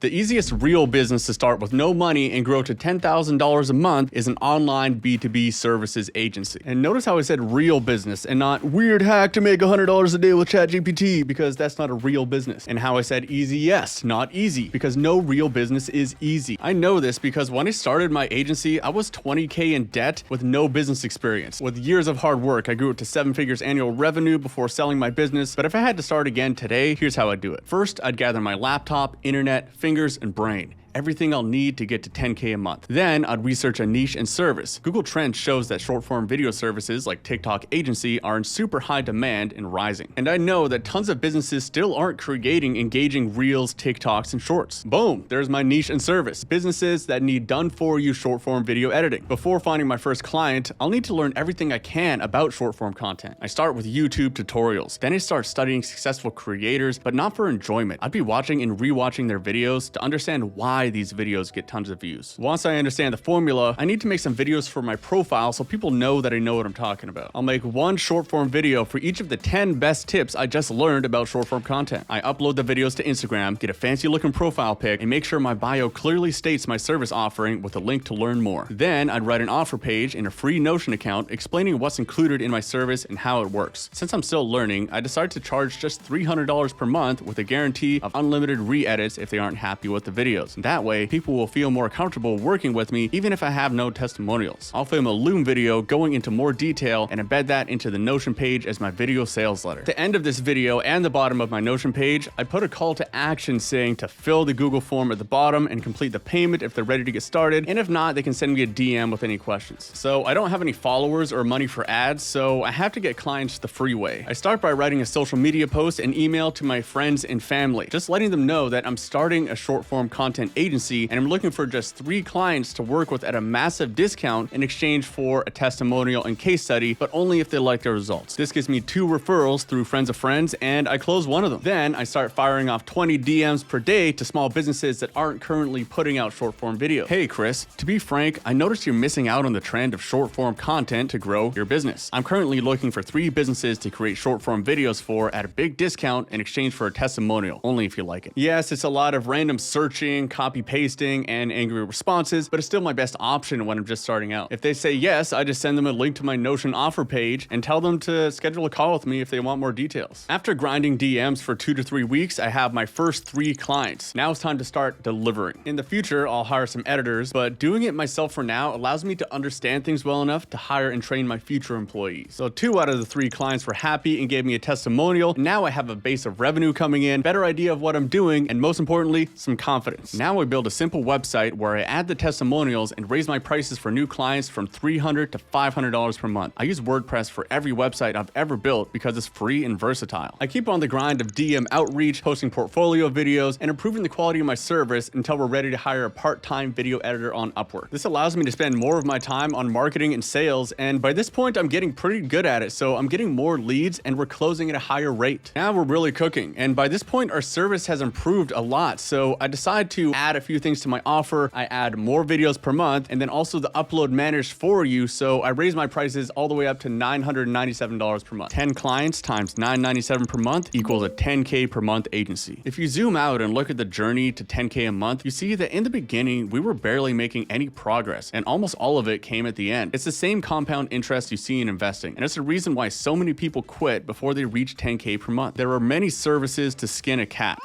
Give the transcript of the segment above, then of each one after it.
The easiest real business to start with no money and grow to $10,000 a month is an online B2B services agency. And notice how I said real business and not weird hack to make $100 a day with ChatGPT, because that's not a real business. And how I said easy, yes, not easy, because no real business is easy. I know this because when I started my agency, I was $20K in debt with no business experience. With years of hard work, I grew it to 7 figures annual revenue before selling my business. But if I had to start again today, here's how I'd do it. First, I'd gather my laptop, internet, fingers, and brain. Everything I'll need to get to 10K a month. Then I'd research a niche and service. Google Trends shows that short-form video services like TikTok agency are in super high demand and rising. And I know that tons of businesses still aren't creating engaging reels, TikToks, and shorts. Boom, there's my niche and service. Businesses that need done-for-you short-form video editing. Before finding my first client, I'll need to learn everything I can about short-form content. I start with YouTube tutorials. Then I start studying successful creators, but not for enjoyment. I'd be watching and rewatching their videos to understand why these videos get tons of views. Once I understand the formula, I need to make some videos for my profile so people know that I know what I'm talking about. I'll make one short form video for each of the 10 best tips I just learned about short form content. I upload the videos to Instagram, get a fancy looking profile pic, and make sure my bio clearly states my service offering with a link to learn more. Then I'd write an offer page in a free Notion account explaining what's included in my service and how it works. Since I'm still learning, I decided to charge just $300 per month with a guarantee of unlimited re-edits if they aren't happy with the videos. That way, people will feel more comfortable working with me even if I have no testimonials. I'll film a Loom video going into more detail and embed that into the Notion page as my video sales letter. At the end of this video and the bottom of my Notion page, I put a call to action saying to fill the Google form at the bottom and complete the payment if they're ready to get started, and if not, they can send me a DM with any questions. So I don't have any followers or money for ads, so I have to get clients the free way. I start by writing a social media post and email to my friends and family, just letting them know that I'm starting a short form content agency and I'm looking for just 3 clients to work with at a massive discount in exchange for a testimonial and case study, but only if they like their results. This gives me 2 referrals through friends of friends, and I close one of them. Then I start firing off 20 DMs per day to small businesses that aren't currently putting out short form video. Hey Chris, to be frank, I noticed you're missing out on the trend of short form content to grow your business. I'm currently looking for 3 businesses to create short form videos for at a big discount in exchange for a testimonial, only if you like it. Yes, it's a lot of random searching, copy pasting, and angry responses, but it's still my best option when I'm just starting out. If they say yes, I just send them a link to my Notion offer page and tell them to schedule a call with me if they want more details. After grinding DMs for 2 to 3 weeks, I have my first 3 clients. Now it's time to start delivering. In the future, I'll hire some editors, but doing it myself for now allows me to understand things well enough to hire and train my future employees. So 2 out of the 3 clients were happy and gave me a testimonial. Now I have a base of revenue coming in, better idea of what I'm doing, and most importantly, some confidence. Now I build a simple website where I add the testimonials and raise my prices for new clients from $300 to $500 per month. I use WordPress for every website I've ever built because it's free and versatile. I keep on the grind of DM outreach, posting portfolio videos, and improving the quality of my service until we're ready to hire a part-time video editor on Upwork. This allows me to spend more of my time on marketing and sales, and by this point I'm getting pretty good at it, so I'm getting more leads and we're closing at a higher rate. Now we're really cooking, and by this point our service has improved a lot, so I decide to add a few things to my offer. I add more videos per month, and then also the upload managed for you, so I raise my prices all the way up to $997 per month. 10 clients times $997 per month equals a 10K per month agency. If you zoom out and look at the journey to 10K a month, you see that in the beginning we were barely making any progress, and almost all of it came at the end. It's the same compound interest you see in investing, and it's the reason why so many people quit before they reach 10K per month. There are many services to skin a cat.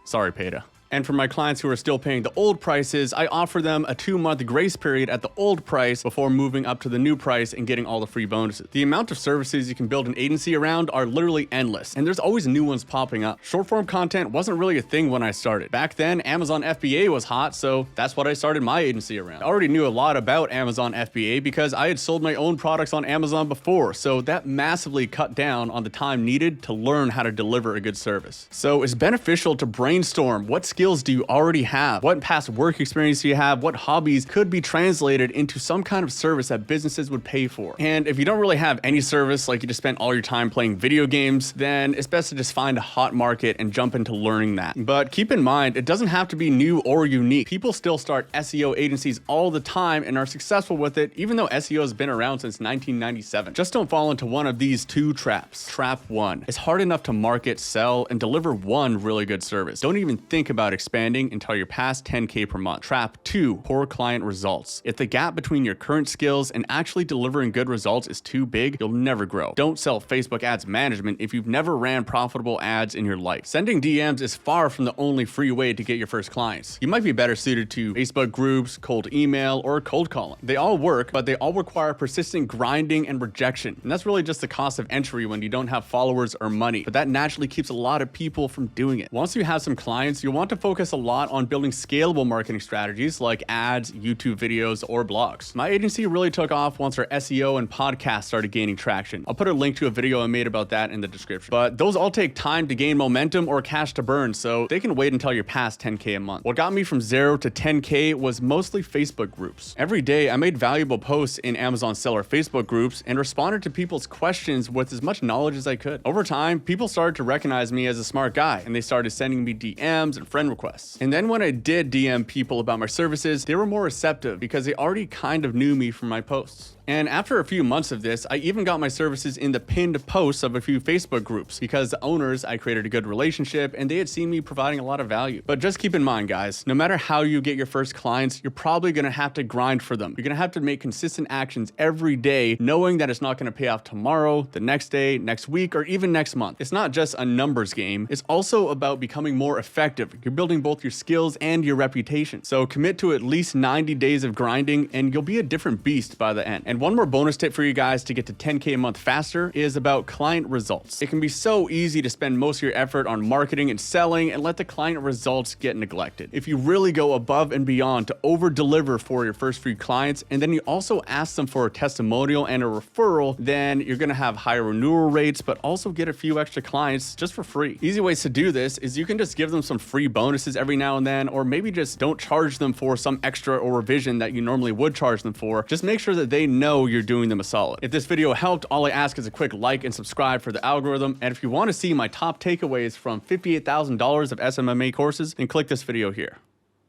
Sorry, PETA. And for my clients who are still paying the old prices, I offer them a 2-month grace period at the old price before moving up to the new price and getting all the free bonuses. The amount of services you can build an agency around are literally endless, and there's always new ones popping up. Short form content wasn't really a thing when I started. Back then, Amazon FBA was hot, so that's what I started my agency around. I already knew a lot about Amazon FBA because I had sold my own products on Amazon before, so that massively cut down on the time needed to learn how to deliver a good service. So it's beneficial to brainstorm what skills do you already have? What past work experience do you have? What hobbies could be translated into some kind of service that businesses would pay for? And if you don't really have any service, like you just spent all your time playing video games, then it's best to just find a hot market and jump into learning that. But keep in mind, it doesn't have to be new or unique. People still start SEO agencies all the time and are successful with it, even though SEO has been around since 1997. Just don't fall into one of these 2 traps. Trap 1. It's hard enough to market, sell, and deliver one really good service. Don't even think about about expanding until you're past 10K per month. Trap 2, poor client results. If the gap between your current skills and actually delivering good results is too big, you'll never grow. Don't sell Facebook ads management if you've never ran profitable ads in your life. Sending DMs is far from the only free way to get your first clients. You might be better suited to Facebook groups, cold email, or cold calling. They all work, but they all require persistent grinding and rejection. And that's really just the cost of entry when you don't have followers or money. But that naturally keeps a lot of people from doing it. Once you have some clients, you'll want to focus a lot on building scalable marketing strategies like ads, YouTube videos, or blogs. My agency really took off once our SEO and podcast started gaining traction. I'll put a link to a video I made about that in the description. But those all take time to gain momentum or cash to burn, so they can wait until you're past 10K a month. What got me from 0 to 10K was mostly Facebook groups. Every day, I made valuable posts in Amazon seller Facebook groups and responded to people's questions with as much knowledge as I could. Over time, people started to recognize me as a smart guy, and they started sending me DMs and friend requests. And then when I did DM people about my services, they were more receptive because they already kind of knew me from my posts. And after a few months of this, I even got my services in the pinned posts of a few Facebook groups because the owners, I created a good relationship and they had seen me providing a lot of value. But just keep in mind, guys, no matter how you get your first clients, you're probably gonna have to grind for them. You're gonna have to make consistent actions every day, knowing that it's not gonna pay off tomorrow, the next day, next week, or even next month. It's not just a numbers game. It's also about becoming more effective. You're building both your skills and your reputation. So commit to at least 90 days of grinding and you'll be a different beast by the end. And one more bonus tip for you guys to get to 10K a month faster is about client results. It can be so easy to spend most of your effort on marketing and selling and let the client results get neglected. If you really go above and beyond to over deliver for your first few clients, and then you also ask them for a testimonial and a referral, then you're gonna have higher renewal rates, but also get a few extra clients just for free. Easy ways to do this is you can just give them some free bonuses every now and then, or maybe just don't charge them for some extra or revision that you normally would charge them for. Just make sure that they know you're doing them a solid. If this video helped, all I ask is a quick like and subscribe for the algorithm. And if you want to see my top takeaways from $58,000 of SMMA courses, then click this video here.